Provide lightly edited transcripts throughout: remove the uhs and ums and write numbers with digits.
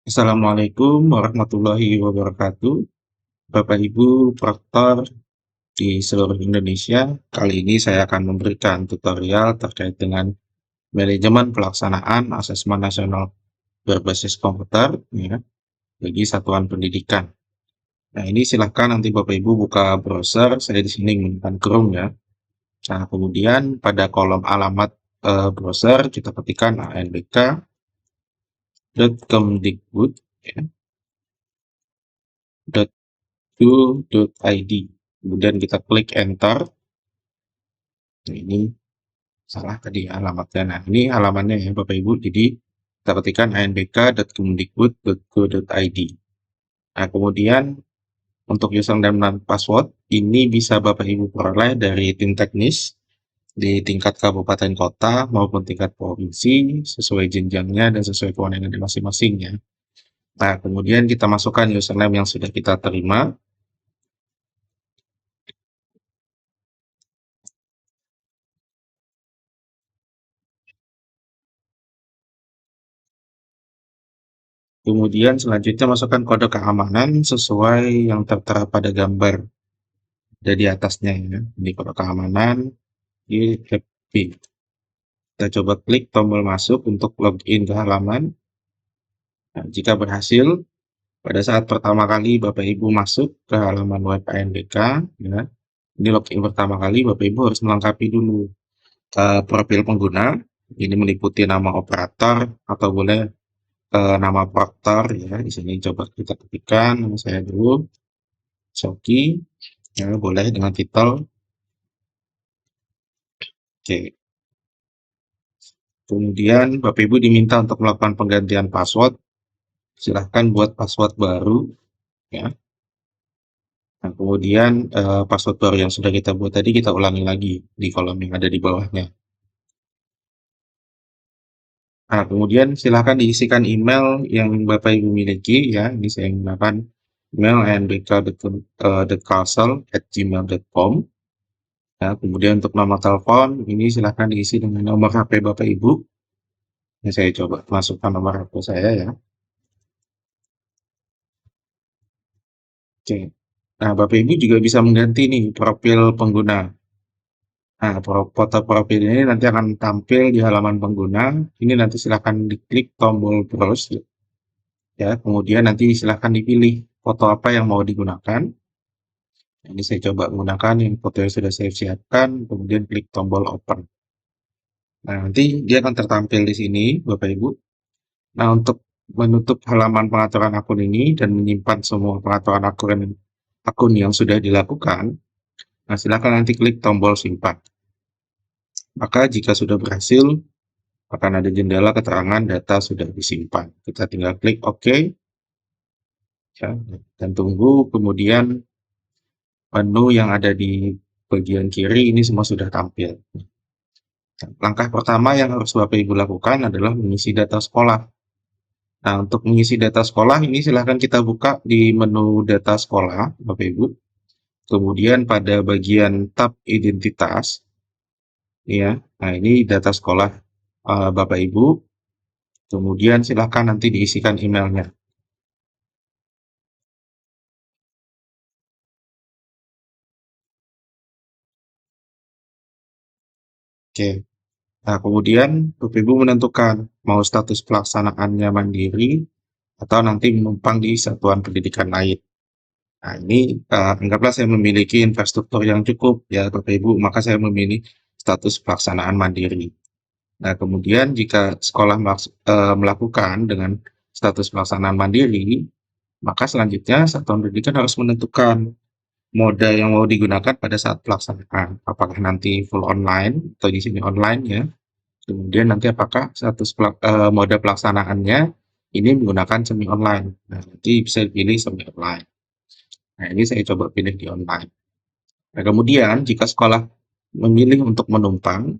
Assalamualaikum warahmatullahi wabarakatuh. Bapak Ibu Proktor di seluruh Indonesia, kali ini saya akan memberikan tutorial terkait dengan manajemen pelaksanaan asesmen nasional berbasis komputer ya, bagi satuan pendidikan. Nah, ini silahkan nanti Bapak Ibu buka browser, saya di sini menggunakan Chrome ya. Nah, kemudian pada kolom alamat browser kita ketikkan anbk.kemdikbud ya, .go.id. Kemudian kita klik enter. Nah, ini salah tadi alamatnya. Nah, ini halamannya ya Bapak Ibu. Jadi kita ketikkan anbk.kemdikbud.go.id. Nah, kemudian untuk username dan password ini bisa Bapak Ibu peroleh dari tim teknis di tingkat kabupaten kota maupun tingkat provinsi sesuai jenjangnya dan sesuai kewenangan masing-masing ya. Nah, kemudian kita masukkan username yang sudah kita terima. Kemudian selanjutnya masukkan kode keamanan sesuai yang tertera pada gambar ada di atasnya ya. Ini kode keamanan IFP. Kita coba klik tombol masuk untuk login ke halaman. Nah, jika berhasil, pada saat pertama kali Bapak Ibu masuk ke halaman web ANBK, ya, ini login pertama kali, Bapak Ibu harus melengkapi dulu profil pengguna. Ini meliputi nama operator atau boleh nama proktor ya. Di sini coba kita ketikkan nama saya dulu, Soki. Ya, boleh dengan titel. Oke. Kemudian Bapak Ibu diminta untuk melakukan penggantian password. Silahkan buat password baru ya. Nah, kemudian password baru yang sudah kita buat tadi kita ulangi lagi di kolom yang ada di bawahnya. Nah, kemudian silahkan diisikan email yang Bapak Ibu miliki ya. Ini saya menggunakan email nbk.castle@gmail.com. Ya, kemudian untuk nomor telepon ini silahkan diisi dengan nomor HP Bapak Ibu. Ini saya coba masukkan nomor HP saya ya. Oke. Nah, Bapak Ibu juga bisa mengganti nih profil pengguna. Nah, foto profil ini nanti akan tampil di halaman pengguna. Ini nanti silahkan diklik tombol browse ya. Kemudian nanti silahkan dipilih foto apa yang mau digunakan. Ini saya coba menggunakan yang foto yang sudah saya siapkan, kemudian klik tombol open. Nah, nanti dia akan tertampil di sini, Bapak Ibu. Nah, untuk menutup halaman pengaturan akun ini dan menyimpan semua pengaturan akun yang sudah dilakukan, nah silakan nanti klik tombol simpan. Maka jika sudah berhasil, akan ada jendela keterangan data sudah disimpan. Kita tinggal klik OK, ya, dan tunggu. Kemudian menu yang ada di bagian kiri ini semua sudah tampil. Langkah pertama yang harus Bapak Ibu lakukan adalah mengisi data sekolah. Nah, untuk mengisi data sekolah ini silahkan kita buka di menu data sekolah, Bapak Ibu. Kemudian pada bagian tab identitas, ya. Nah, ini data sekolah Bapak Ibu. Kemudian silahkan nanti diisikan emailnya. Oke. Nah, kemudian Bapak Ibu menentukan mau status pelaksanaannya mandiri atau nanti menumpang di satuan pendidikan lain. Nah, ini anggaplah saya memiliki infrastruktur yang cukup ya Bapak Ibu, maka saya memilih status pelaksanaan mandiri. Nah, kemudian jika sekolah melakukan dengan status pelaksanaan mandiri, maka selanjutnya satuan pendidikan harus menentukan moda yang mau digunakan pada saat pelaksanaan. Apakah nanti full online atau di sini online ya. Kemudian nanti apakah moda pelaksanaannya ini menggunakan semi online. Nah, nanti bisa dipilih semi online. Nah, ini saya coba pilih di online. Nah, kemudian jika sekolah memilih untuk menumpang,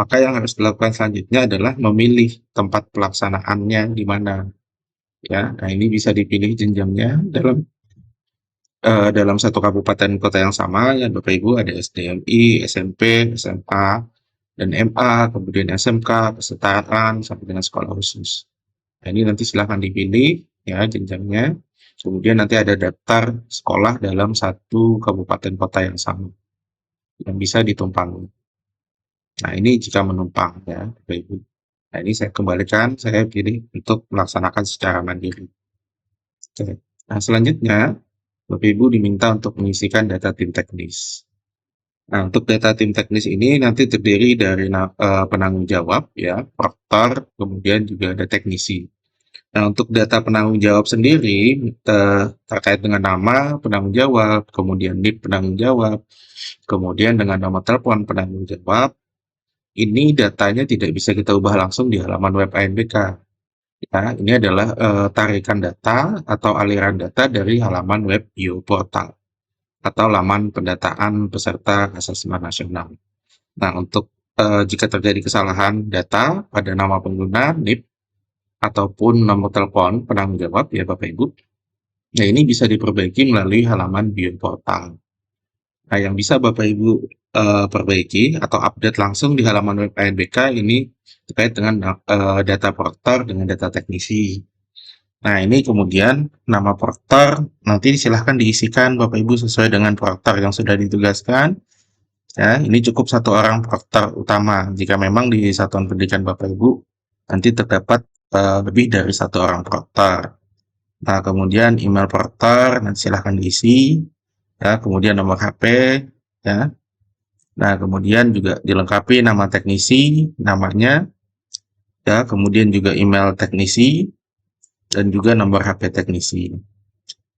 maka yang harus dilakukan selanjutnya adalah memilih tempat pelaksanaannya di mana. Ya, nah ini bisa dipilih jenjangnya dalam satu kabupaten kota yang sama ya Bapak Ibu ada SDMI, SMP, SMA, dan MA, kemudian SMK, kesetaraan sampai dengan sekolah khusus. Nah, ini nanti silahkan dipilih ya jenjangnya. Kemudian nanti ada daftar sekolah dalam satu kabupaten kota yang sama yang bisa ditumpangi. Nah, ini jika menumpang ya, Bapak Ibu. Nah, ini saya kembalikan, saya pilih untuk melaksanakan secara mandiri. Oke. Nah, selanjutnya Bapak Ibu diminta untuk mengisikan data tim teknis. Nah, untuk data tim teknis ini nanti terdiri dari penanggung jawab ya, proktor, kemudian juga ada teknisi. Nah, untuk data penanggung jawab sendiri terkait dengan nama penanggung jawab, kemudian NIP penanggung jawab, kemudian dengan nomor telepon penanggung jawab, ini datanya tidak bisa kita ubah langsung di halaman web ANBK. Ya, ini adalah tarikan data atau aliran data dari halaman web Bioportal atau laman pendataan peserta asesmen nasional. Nah, untuk jika terjadi kesalahan data pada nama pengguna, NIP, ataupun nomor telepon penanggung jawab ya Bapak Ibu, nah ini bisa diperbaiki melalui halaman Bioportal. Nah, yang bisa Bapak Ibu perbaiki atau update langsung di halaman web ANBK ini terkait dengan data proktor dengan data teknisi. Nah, ini kemudian nama proktor nanti silahkan diisikan Bapak Ibu sesuai dengan proktor yang sudah ditugaskan. Ya, ini cukup satu orang proktor utama. Jika memang di satuan pendidikan Bapak Ibu nanti terdapat lebih dari satu orang proktor. Nah, kemudian email proktor nanti silahkan diisi. Ya, kemudian nomor HP. Ya. Nah, kemudian juga dilengkapi nama teknisi, namanya. Ya, kemudian juga email teknisi dan juga nomor HP teknisi.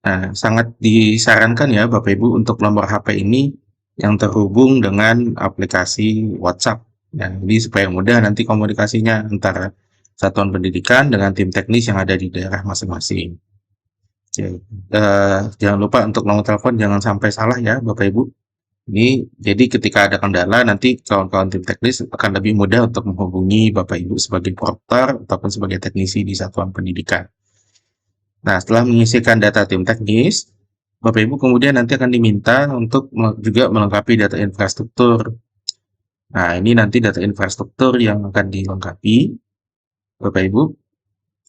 Nah, sangat disarankan ya Bapak Ibu untuk nomor HP ini yang terhubung dengan aplikasi WhatsApp. Ya, jadi supaya mudah nanti komunikasinya antara satuan pendidikan dengan tim teknis yang ada di daerah masing-masing. Oke, jangan lupa untuk nomor telepon jangan sampai salah ya Bapak Ibu. Ini jadi ketika ada kendala nanti kawan-kawan tim teknis akan lebih mudah untuk menghubungi Bapak Ibu sebagai porter ataupun sebagai teknisi di satuan pendidikan. Nah, setelah mengisikan data tim teknis, Bapak Ibu kemudian nanti akan diminta untuk juga melengkapi data infrastruktur. Nah, ini nanti data infrastruktur yang akan dilengkapi, Bapak Ibu.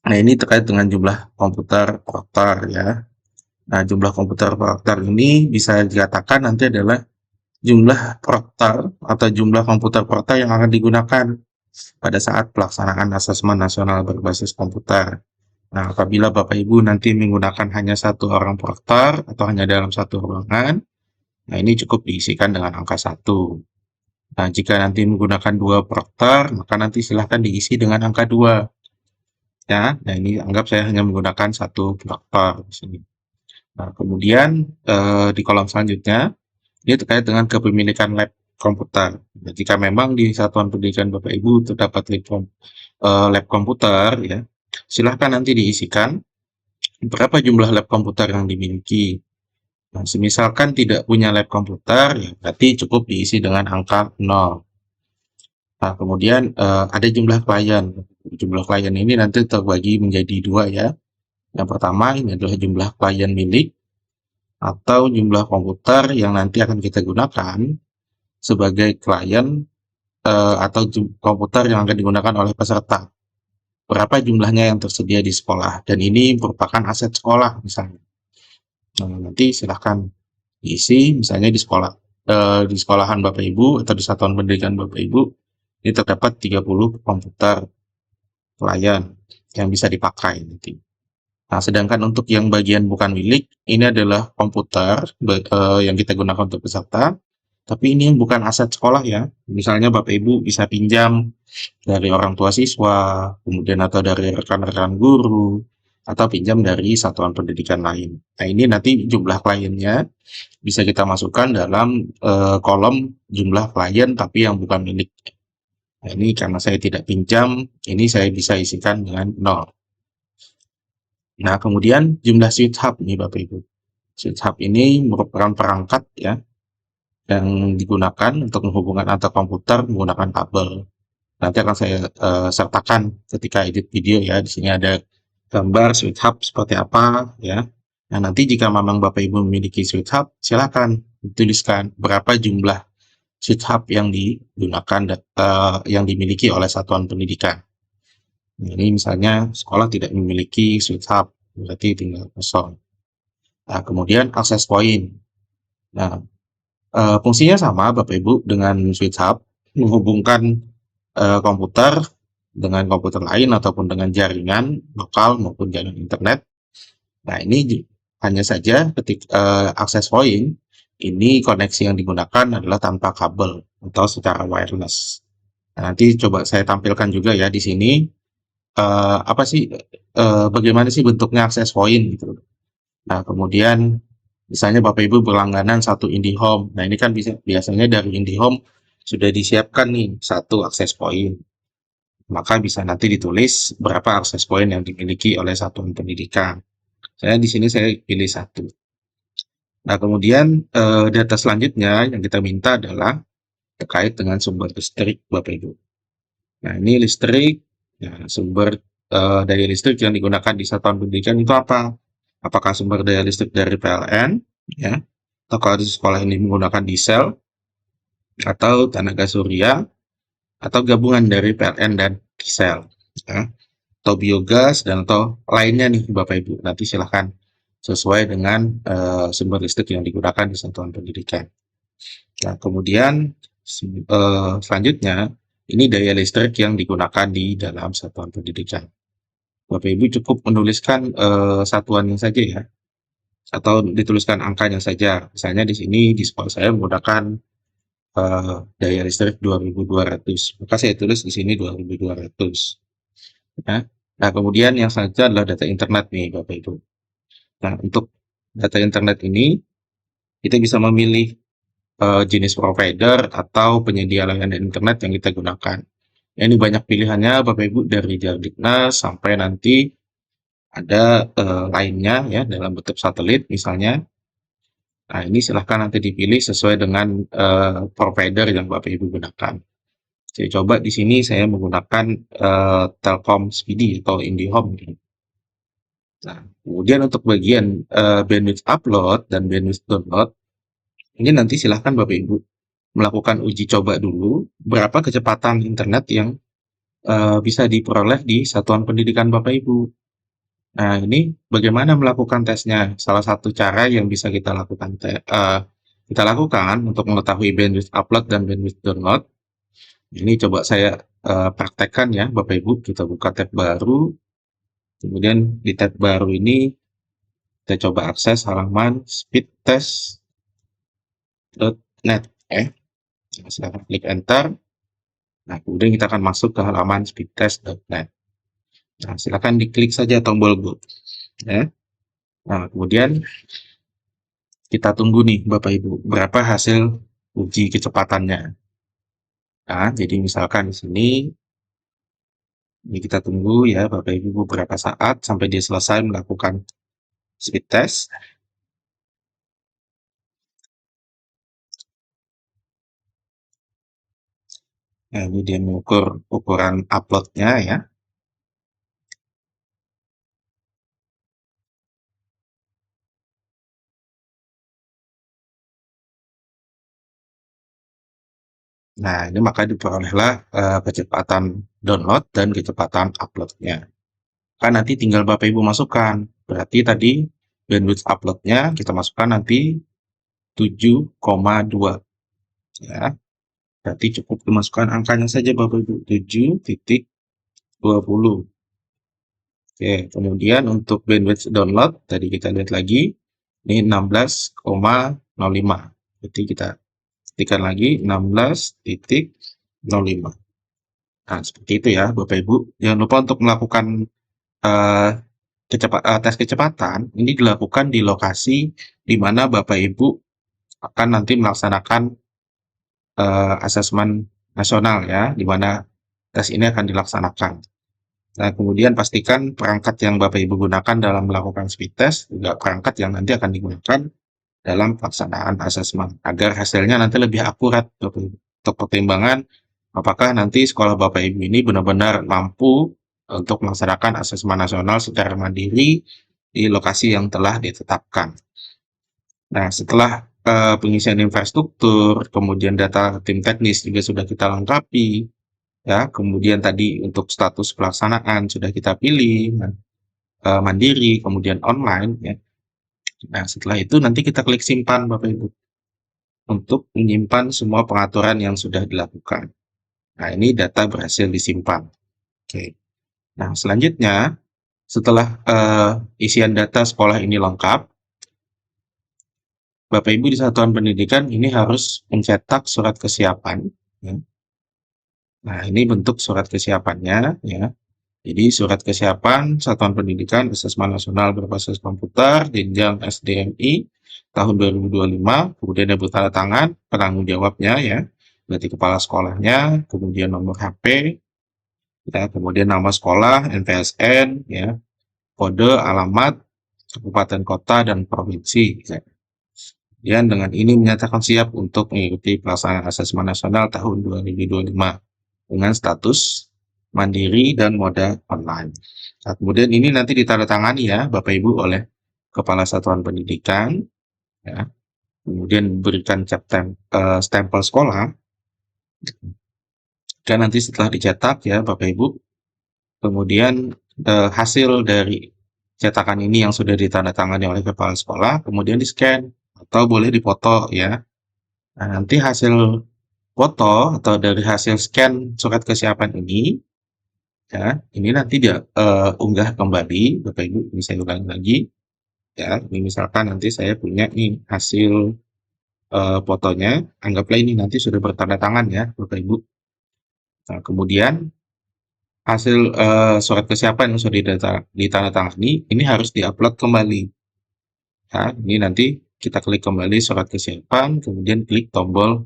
Nah, ini terkait dengan jumlah komputer proktor ya. Nah, jumlah komputer proktor ini bisa dikatakan nanti adalah jumlah proktor atau jumlah komputer proktor yang akan digunakan pada saat pelaksanaan asesmen nasional berbasis komputer. Nah, apabila Bapak Ibu nanti menggunakan hanya satu orang proktor atau hanya dalam satu ruangan, nah ini cukup diisikan dengan angka 1. Nah, jika nanti menggunakan 2 proktor, maka nanti silahkan diisi dengan angka 2. Ya, nah ini anggap saya hanya menggunakan satu proktor di sini. Nah, kemudian di kolom selanjutnya, ini terkait dengan kepemilikan lab komputer. Nah, jika memang di satuan pendidikan Bapak Ibu terdapat lab komputer, ya, silahkan nanti diisikan berapa jumlah lab komputer yang dimiliki. Nah, semisalkan tidak punya lab komputer, ya berarti cukup diisi dengan angka 0. Nah, kemudian ada jumlah klien. Jumlah klien ini nanti terbagi menjadi 2 ya. Yang pertama ini adalah jumlah klien milik atau jumlah komputer yang nanti akan kita gunakan sebagai klien atau komputer yang akan digunakan oleh peserta. Berapa jumlahnya yang tersedia di sekolah dan ini merupakan aset sekolah misalnya. Nah, nanti silahkan diisi misalnya di sekolahan Bapak Ibu atau di satuan pendidikan Bapak Ibu ini terdapat 30 komputer klien yang bisa dipakai nanti. Nah, sedangkan untuk yang bagian bukan milik, ini adalah komputer yang kita gunakan untuk peserta, tapi ini bukan aset sekolah ya. Misalnya Bapak Ibu bisa pinjam dari orang tua siswa, kemudian atau dari rekan-rekan guru, atau pinjam dari satuan pendidikan lain. Nah, ini nanti jumlah kliennya bisa kita masukkan dalam kolom jumlah klien tapi yang bukan milik. Nah, ini karena saya tidak pinjam, ini saya bisa isikan dengan 0. Nah, kemudian jumlah switch hub nih Bapak Ibu. Switch hub ini merupakan perangkat ya yang digunakan untuk menghubungkan antar komputer menggunakan kabel. Nanti akan saya sertakan ketika edit video ya. Di sini ada gambar switch hub seperti apa ya. Nah, nanti jika memang Bapak Ibu memiliki switch hub, silakan tuliskan berapa jumlah switch hub yang digunakan yang dimiliki oleh satuan pendidikan. Ini misalnya sekolah tidak memiliki switch hub, berarti tinggal kosong. Nah, kemudian akses point. Nah, fungsinya sama Bapak Ibu dengan switch hub, menghubungkan komputer dengan komputer lain ataupun dengan jaringan lokal maupun jaringan internet. Nah, ini hanya saja akses point ini koneksi yang digunakan adalah tanpa kabel atau secara wireless. Nah, nanti coba saya tampilkan juga ya di sini apa sih bagaimana sih bentuknya akses point gitu. Nah, kemudian misalnya Bapak Ibu berlangganan satu IndiHome. Nah, ini kan biasanya dari IndiHome sudah disiapkan nih satu akses point. Maka bisa nanti ditulis berapa akses point yang dimiliki oleh satuan pendidikan. Saya di sini saya pilih satu. Nah, kemudian data selanjutnya yang kita minta adalah terkait dengan sumber listrik, Bapak Ibu. Nah, ini listrik, ya, sumber daya listrik yang digunakan di satuan pendidikan itu apa? Apakah sumber daya listrik dari PLN, ya, atau kalau di sekolah ini menggunakan diesel, atau tenaga surya, atau gabungan dari PLN dan diesel, ya, atau biogas dan atau lainnya nih Bapak Ibu. Nanti silahkan sesuai dengan sumber listrik yang digunakan di satuan pendidikan. Nah, kemudian selanjutnya ini daya listrik yang digunakan di dalam satuan pendidikan. Bapak Ibu cukup menuliskan satuannya saja ya, atau dituliskan angkanya saja. Misalnya di sini di sekolah saya menggunakan daya listrik 2.200, maka saya tulis di sini 2.200. Ya. Nah, kemudian yang selanjutnya adalah data internet nih Bapak Ibu. Nah, untuk data internet ini kita bisa memilih jenis provider atau penyedia layanan internet yang kita gunakan. Ya, ini banyak pilihannya Bapak Ibu dari Jardiknas sampai nanti ada lainnya ya dalam bentuk satelit misalnya. Nah, ini silahkan nanti dipilih sesuai dengan provider yang Bapak Ibu gunakan. Saya coba di sini saya menggunakan Telkom Speedy atau IndiHome. Nah, kemudian untuk bagian bandwidth upload dan bandwidth download, ini nanti silahkan Bapak Ibu melakukan uji coba dulu berapa kecepatan internet yang bisa diperoleh di satuan pendidikan Bapak Ibu. Nah, ini bagaimana melakukan tesnya? Salah satu cara yang bisa kita lakukan untuk mengetahui bandwidth upload dan bandwidth download. Ini coba saya praktekkan ya, Bapak Ibu. Kita buka tab baru. Kemudian di tab baru ini kita coba akses halaman speedtest.net. Silahkan klik enter. Nah, kemudian kita akan masuk ke halaman speedtest.net. Nah, silakan diklik saja tombol go. Ya. Nah, kemudian kita tunggu nih Bapak Ibu, berapa hasil uji kecepatannya. Nah, jadi misalkan di sini, ini kita tunggu ya Bapak Ibu beberapa saat sampai dia selesai melakukan speed test. Nah, ini dia mengukur ukuran uploadnya ya. Nah, ini maka diperolehlah kecepatan download dan kecepatan uploadnya. Kan nanti tinggal Bapak Ibu masukkan. Berarti tadi bandwidth uploadnya kita masukkan nanti 7,2 ya. Berarti cukup dimasukkan angkanya saja Bapak Ibu 7,20. Oke, kemudian untuk bandwidth download tadi kita lihat lagi ini 16,05. Berarti kita ketikkan lagi 16,05. Nah, seperti itu ya Bapak Ibu. Jangan lupa untuk melakukan eh, tes kecepatan ini dilakukan di lokasi di mana Bapak Ibu akan nanti melaksanakan asesmen nasional ya, di mana tes ini akan dilaksanakan. Nah, kemudian pastikan perangkat yang Bapak Ibu gunakan dalam melakukan speed test juga perangkat yang nanti akan digunakan dalam pelaksanaan asesmen agar hasilnya nanti lebih akurat Bapak Ibu. Untuk pertimbangan apakah nanti sekolah Bapak Ibu ini benar-benar mampu untuk melaksanakan asesmen nasional secara mandiri di lokasi yang telah ditetapkan. Nah, setelah pengisian infrastruktur, kemudian data tim teknis juga sudah kita lengkapi. ya. Kemudian tadi untuk status pelaksanaan sudah kita pilih, mandiri, kemudian online, ya. Nah, setelah itu nanti kita klik simpan, Bapak Ibu, untuk menyimpan semua pengaturan yang sudah dilakukan. Nah, ini data berhasil disimpan. Oke. Nah, selanjutnya setelah isian data sekolah ini lengkap, Bapak Ibu di satuan pendidikan ini harus mencetak surat kesiapan, ya. Nah, ini bentuk surat kesiapannya, ya. Jadi surat kesiapan Satuan Pendidikan Asesmen Nasional Berbasis Komputer Jenjang SDMI tahun 2025, kemudian ada tanda tangan penanggung jawabnya, ya, berarti kepala sekolahnya, kemudian nomor HP, ya, kemudian nama sekolah, NPSN, ya, kode, alamat, kabupaten kota dan provinsi, ya. Kemudian dengan ini menyatakan siap untuk mengikuti pelaksanaan asesmen nasional tahun 2025 dengan status mandiri dan moda online. Nah, kemudian ini nanti ditandatangani, ya, Bapak Ibu, oleh Kepala Satuan Pendidikan, ya. Kemudian berikan stempel sekolah, dan nanti setelah dicetak, ya, Bapak Ibu, kemudian hasil dari cetakan ini yang sudah ditandatangani oleh kepala sekolah kemudian di-scan atau boleh dipoto, ya. Nah, nanti hasil foto atau dari hasil scan surat kesiapan ini, ya, ini nanti dia unggah kembali, Bapak Ibu, bisa ulangi lagi, ya. Ini misalkan nanti saya punya nih hasil fotonya, anggaplah ini nanti sudah bertanda tangan, ya, Bapak Ibu. Nah, kemudian hasil surat kesiapan yang sudah ditandatangani ini harus diupload kembali. Ya, ini nanti kita klik kembali surat kesiapan, kemudian klik tombol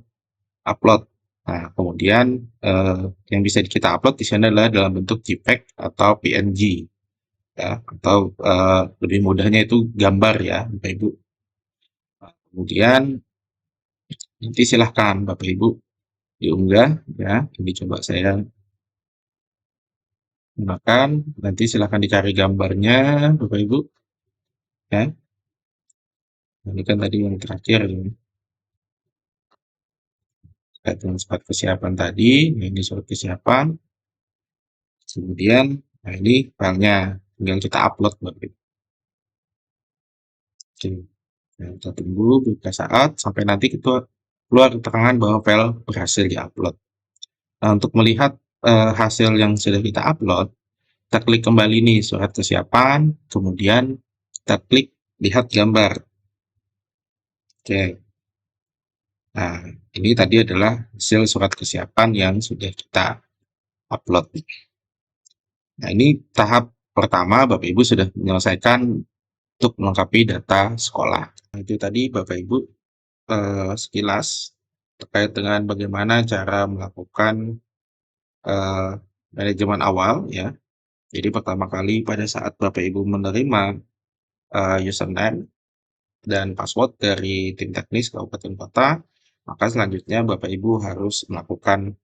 upload. Nah, kemudian yang bisa kita upload di sini adalah dalam bentuk JPEG atau PNG, ya, atau lebih mudahnya itu gambar, ya, Bapak Ibu. Nah, kemudian nanti silahkan Bapak Ibu diunggah, ya. Ini coba saya gunakan. Nanti silahkan dicari gambarnya, Bapak Ibu, ya. Ini kan tadi yang terakhir, ya, terkait dengan surat kesiapan tadi. Nah, ini surat kesiapan. Kemudian, nah ini filenya, tinggal kita upload, Bapak Ibu. Oke. Nah, kita tunggu beberapa saat sampai nanti kita keluar keterangan bahwa file berhasil diupload. Nah, untuk melihat hasil yang sudah kita upload, kita klik kembali nih surat kesiapan, kemudian kita klik lihat gambar. Oke. Nah, ini tadi adalah hasil surat kesiapan yang sudah kita upload. Nah, ini tahap pertama Bapak Ibu sudah menyelesaikan untuk melengkapi data sekolah. Nah, itu tadi Bapak Ibu sekilas terkait dengan bagaimana cara melakukan manajemen awal, ya. Jadi pertama kali pada saat Bapak Ibu menerima username dan password dari tim teknis kabupaten kota, maka selanjutnya Bapak Ibu harus melakukan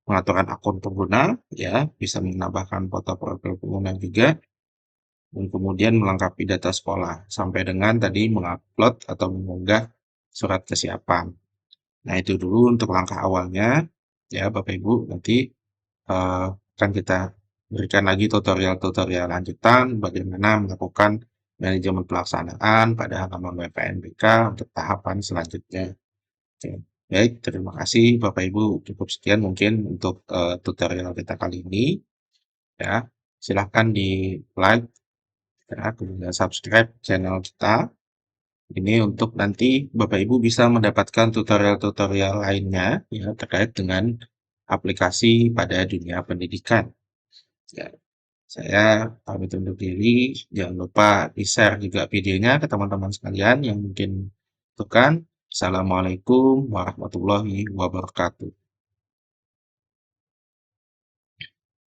pengaturan akun pengguna, ya, bisa menambahkan foto profil pengguna juga, dan kemudian melengkapi data sekolah sampai dengan tadi mengupload atau mengunggah surat kesiapan. Nah, itu dulu untuk langkah awalnya, ya, Bapak Ibu. Nanti akan kita berikan lagi tutorial-tutorial lanjutan bagaimana melakukan manajemen pelaksanaan pada halaman WPNBK untuk tahapan selanjutnya. Oke. Baik, terima kasih Bapak Ibu. Cukup sekian mungkin untuk tutorial kita kali ini, ya. Silahkan di like, ya, kemudian subscribe channel kita. Ini untuk nanti Bapak Ibu bisa mendapatkan tutorial-tutorial lainnya, ya, terkait dengan aplikasi pada dunia pendidikan. Ya, saya pamit undur diri. Jangan lupa di-share juga videonya ke teman-teman sekalian yang mungkin membutuhkan. Assalamualaikum warahmatullahi wabarakatuh.